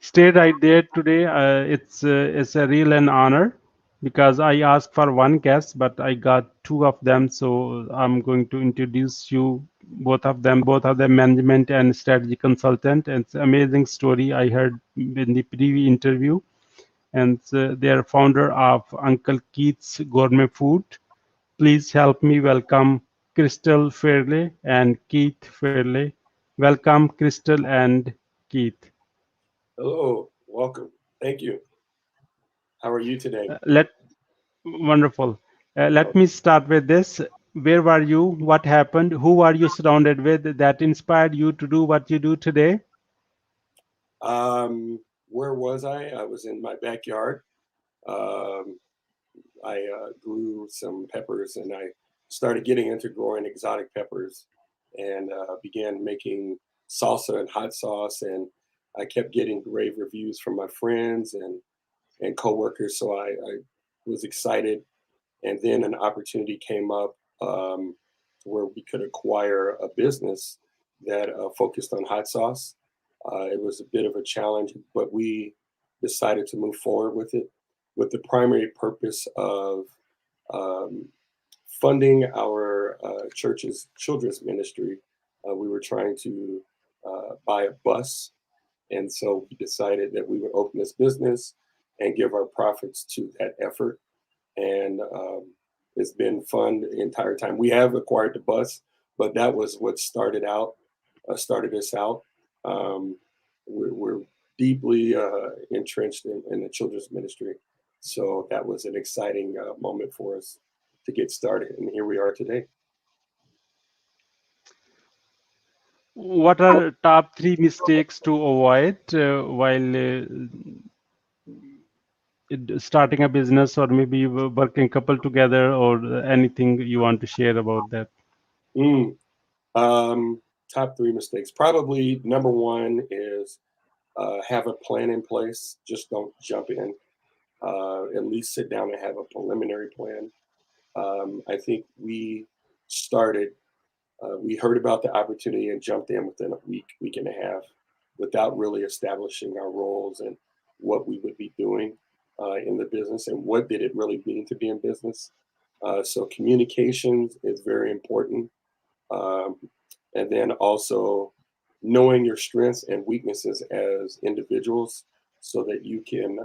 Stay right there today. It's a real an honor because I asked for one guest, but I got two of them. So I'm going to introduce you both of them management and strategy consultant. And it's an amazing story I heard in the previous interview. And they are founder of Uncle Keith's Gourmet Food. Please help me welcome Crystal Fairley and Keith Fairley. Welcome, Crystal and Keith. Hello, welcome. Thank you. How are you today? Let Wonderful. Let Oh, me start with this. Where were you? What happened? Who are you surrounded with that inspired you to do what you do today? where was I? I was in my backyard. Um, I grew some peppers and I started getting into growing exotic peppers and began making salsa and hot sauce. And I kept getting rave reviews from my friends and coworkers. So I was excited. And then an opportunity came up where we could acquire a business that focused on hot sauce. It was a bit of a challenge, but we decided to move forward with it with the primary purpose of um, funding our church's children's ministry. We were trying to buy a bus, and so we decided that we would open this business and give our profits to that effort. And it's been fun the entire time. We have acquired the bus, but that was what started us out. Um, we're deeply entrenched in the children's ministry, so that was an exciting moment for us to get started, and here we are today. What are top three mistakes to avoid while starting a business or maybe working couple together or anything you want to share about that? Mm. Um, top three mistakes. Probably number one is have a plan in place. Just don't jump in. At least sit down and have a preliminary plan. I think started, we heard about the opportunity and jumped in within a week and a half without really establishing our roles and what we would be doing in the business and what did it really mean to be in business. So communications is very important. Um, and then also knowing your strengths and weaknesses as individuals so that you can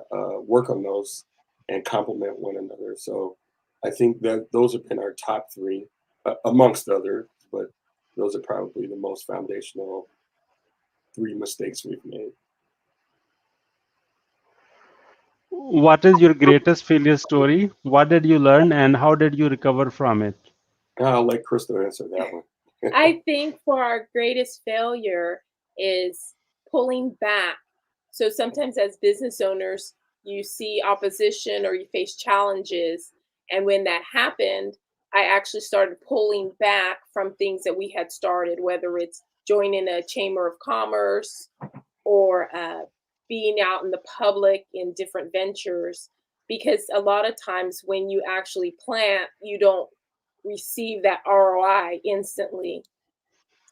work on those and complement one another. So I think that those have been our top three, amongst others, but those are probably the most foundational three mistakes we've made. What is your greatest failure story? What did you learn and how did you recover from it? I'll let Crystal answer that one. I think for our greatest failure is pulling back. So sometimes as business owners, you see opposition or you face challenges. And when that happened, I actually started pulling back from things that we had started, whether it's joining a chamber of commerce or being out in the public in different ventures. Because a lot of times when you actually plant, you don't receive that ROI instantly.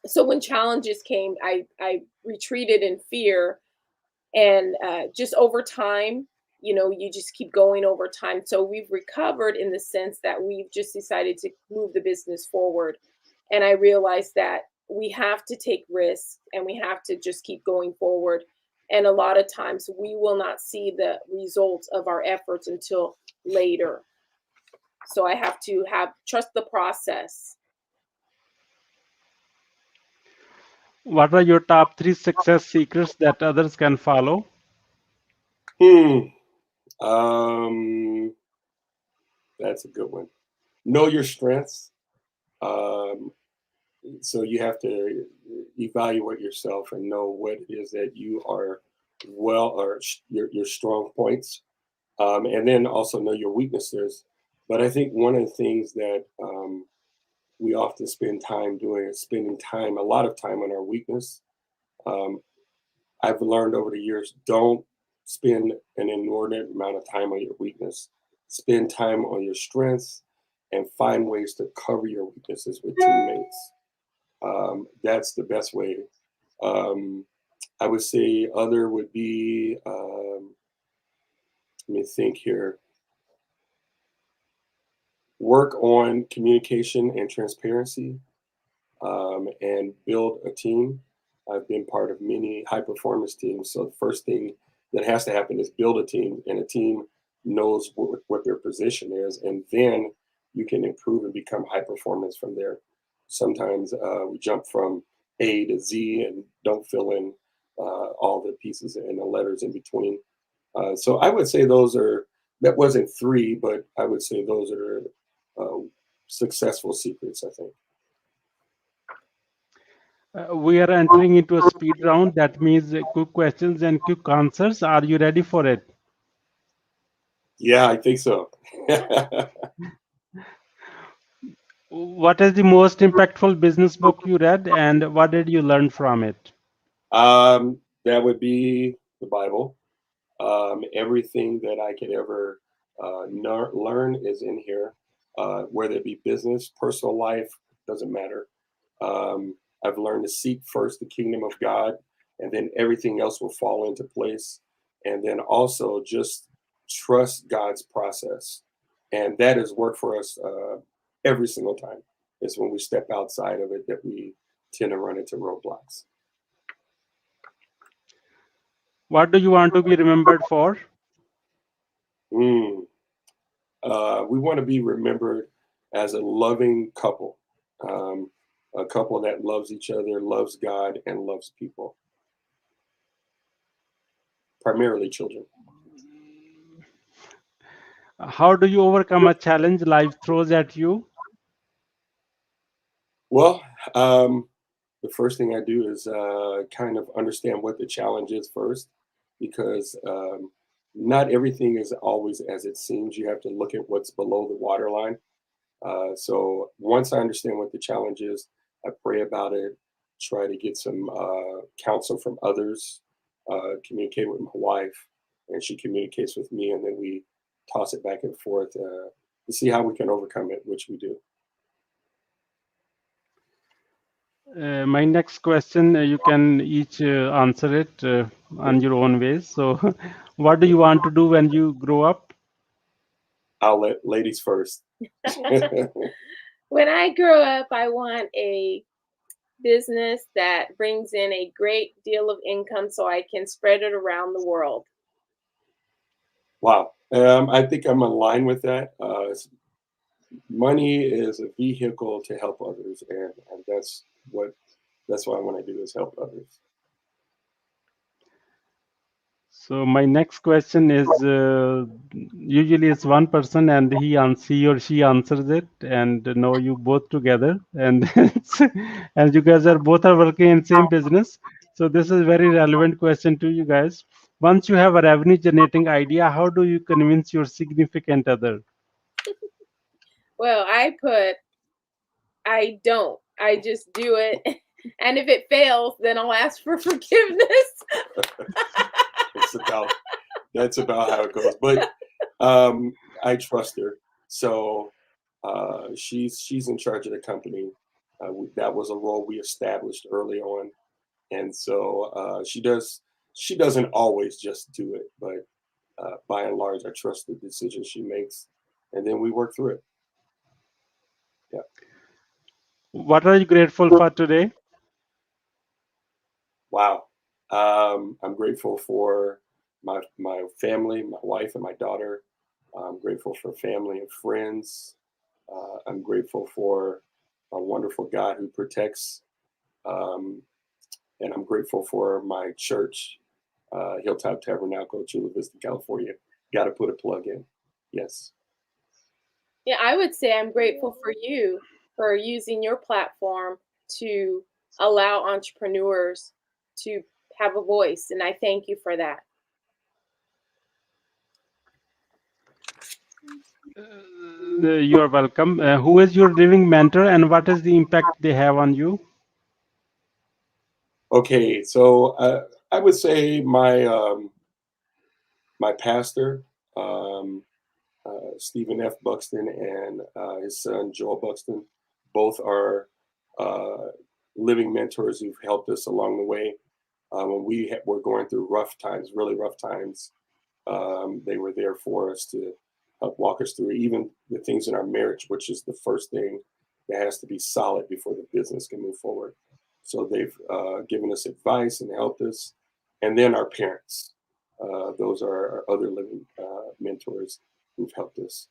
So when challenges came, I retreated in fear, and just over time, you just keep going over time. So we've recovered in the sense that we've just decided to move the business forward, and I realized that we have to take risks and we have to just keep going forward. And a lot of times we will not see the results of our efforts until later. So I have to have trust the process. What are your top three success secrets that others can follow? Hmm. Um, that's a good one. Know your strengths. Um, so you have to evaluate yourself and know what it is that you are your strong points, and then also know your weaknesses. But I think one of the things that we often spend time doing is spending time, a lot of time on our weakness. um, I've learned over the years, don't spend an inordinate amount of time on your weakness. Spend time on your strengths and find ways to cover your weaknesses with teammates. That's the best way. Um, I would say other would be, let me think here, work on communication and transparency, and build a team. I've been part of many high performance teams. So the first thing that has to happen is build a team, and a team knows what their position is, and then you can improve and become high performance from there. Sometimes we jump from A to Z and don't fill in all the pieces and the letters in between. So I would say that wasn't three, but I would say those are successful secrets, I think. We are entering into a speed round. That means quick questions and quick answers. Are you ready for it? Yeah, I think so. What is the most impactful business book you read, and what did you learn from it? That would be the Bible. Everything that I could ever learn is in here, whether it be business, personal life, doesn't matter. I've learned to seek first the kingdom of God, and then everything else will fall into place. And then also just trust God's process. And that has worked for us every single time. It's when we step outside of it that we tend to run into roadblocks. What do you want to be remembered for? We want to be remembered as a loving couple, a couple that loves each other, loves God, and loves people, primarily children. How do you overcome a challenge life throws at you? Well, the first thing I do is kind of understand what the challenge is first, because not everything is always as it seems. You have to look at what's below the waterline. So once I understand what the challenge is, I pray about it, try to get some counsel from others, communicate with my wife, and she communicates with me, and then we toss it back and forth to see how we can overcome it, which we do. My next question, you can each answer it on your own ways. So, what do you want to do when you grow up? I'll let ladies first. When I grow up, I want a business that brings in a great deal of income so I can spread it around the world. Wow. I think I'm aligned with that. Money is a vehicle to help others, and that's what I want to do, is help others. So my next question is usually it's one person and he or she answers it, and now you both together, and as you guys are both are working in same business, so this is very relevant question to you guys. Once you have a revenue generating idea, how do you convince your significant other? Well, I don't. I just do it. And if it fails, then I'll ask for forgiveness. That's about how it goes. But I trust her. So she's in charge of the company. That was a role we established early on. And so she doesn't always just do it, but by and large, I trust the decisions she makes, and then we work through it. Yeah. What are you grateful for today? Wow. I'm grateful for my family, my wife and my daughter. I'm grateful for family and friends. I'm grateful for a wonderful God who protects. Um, and I'm grateful for my church, Hilltop Tabernacle, Chula Vista, California. Got to put a plug in. Yes. Yeah, I would say I'm grateful for you for using your platform to allow entrepreneurs to have a voice, and I thank you for that. You are welcome. Who is your living mentor, and what is the impact they have on you? Okay, so I would say my pastor, Stephen F. Buxton, and his son Joel Buxton, both are living mentors who've helped us along the way. When we were going through rough times, really rough times, they were there for us to help walk us through even the things in our marriage, which is the first thing that has to be solid before the business can move forward. So they've given us advice and helped us. And then our parents, those are our other living mentors who've helped us.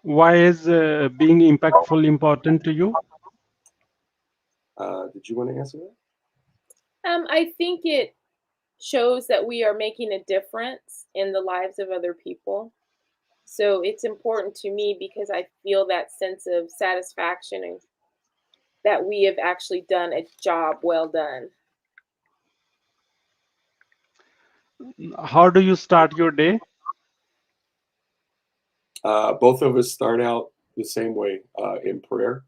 Why is being impactful important to you? Did you want to answer that? I think it shows that we are making a difference in the lives of other people. So it's important to me because I feel that sense of satisfaction and that we have actually done a job well done. How do you start your day? Both of us start out the same way, in prayer,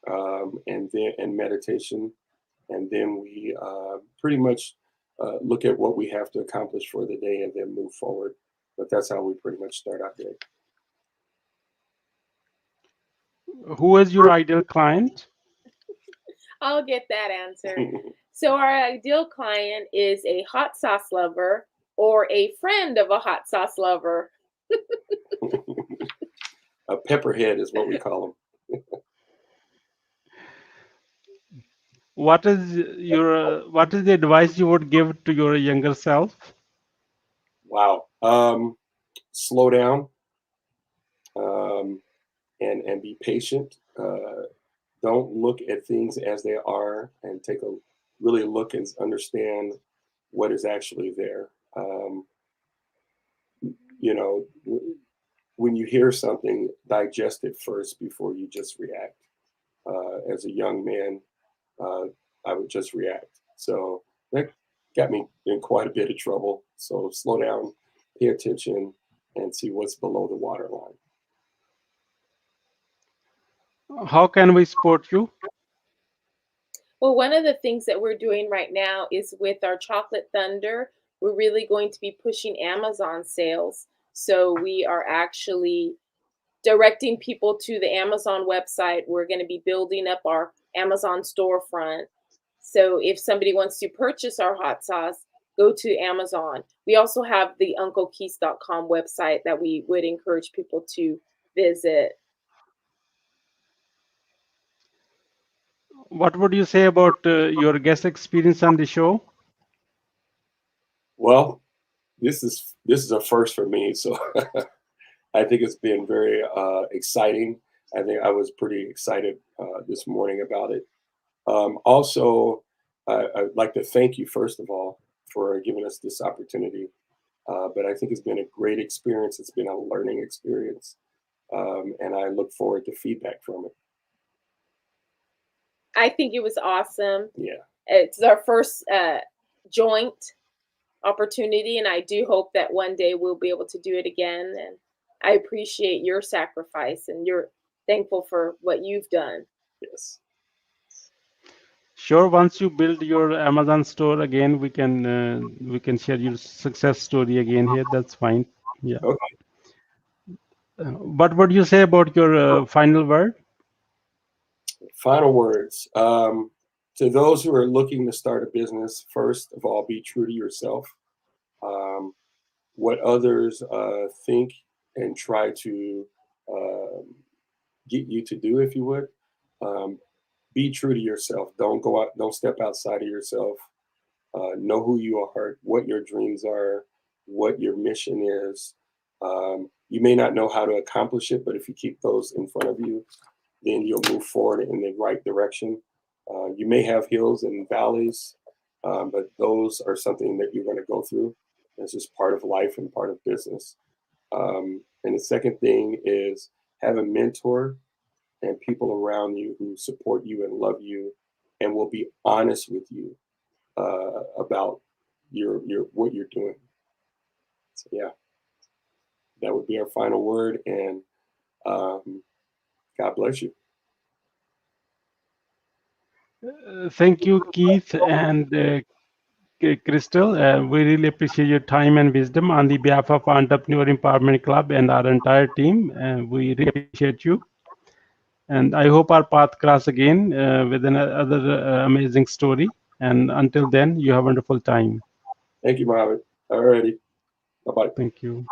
and then in meditation, and then we pretty much look at what we have to accomplish for the day and then move forward. But that's how we pretty much start our day. Who is your ideal client? I'll get that answer. So our ideal client is a hot sauce lover or a friend of a hot sauce lover. A pepperhead is what we call them. What is the advice you would give to your younger self? Wow. Slow down, and be patient. Don't look at things as they are, and take a really look and understand what is actually there. You know, when you hear something, digest it first before you just react. As a young man, I would just react. So that got me in quite a bit of trouble. So slow down, pay attention, and see what's below the waterline. How can we support you? Well, one of the things that we're doing right now is with our Chocolate Thunder, we're really going to be pushing Amazon sales. So we are actually directing people to the Amazon website. We're going to be building up our Amazon storefront. So if somebody wants to purchase our hot sauce, go to Amazon. We also have the unclekeith.com website that we would encourage people to visit. What would you say about your guest experience on the show? Well, this is a first for me, so I think it's been very exciting. I think I was pretty excited this morning about it. Also, I'd like to thank you, first of all, for giving us this opportunity. But I think it's been a great experience. It's been a learning experience. And I look forward to feedback from it. I think it was awesome. Yeah. It's our first joint opportunity, and I do hope that one day we'll be able to do it again. And I appreciate your sacrifice, and you're thankful for what you've done. Yes. Sure. Once you build your Amazon store again, we can share your success story again here. That's fine. Yeah. Okay. What would you say about your final word? Final words. To those who are looking to start a business, first of all, be true to yourself. What others think and try to get you to do, if you would, be true to yourself. Don't go out. Don't step outside of yourself. Know who you are, what your dreams are, what your mission is. You may not know how to accomplish it, but if you keep those in front of you, then you'll move forward in the right direction. You may have hills and valleys, but those are something that you're going to go through. It's just part of life and part of business. And the second thing is have a mentor and people around you who support you and love you and will be honest with you about your what you're doing. So yeah, that would be our final word. And God bless you. Thank you, Keith and Crystal. We really appreciate your time and wisdom on the behalf of Entrepreneur Empowerment Club and our entire team. We really appreciate you. And I hope our path cross again with another amazing story. And until then, you have a wonderful time. Thank you, Mohammed. All righty. Bye-bye. Thank you.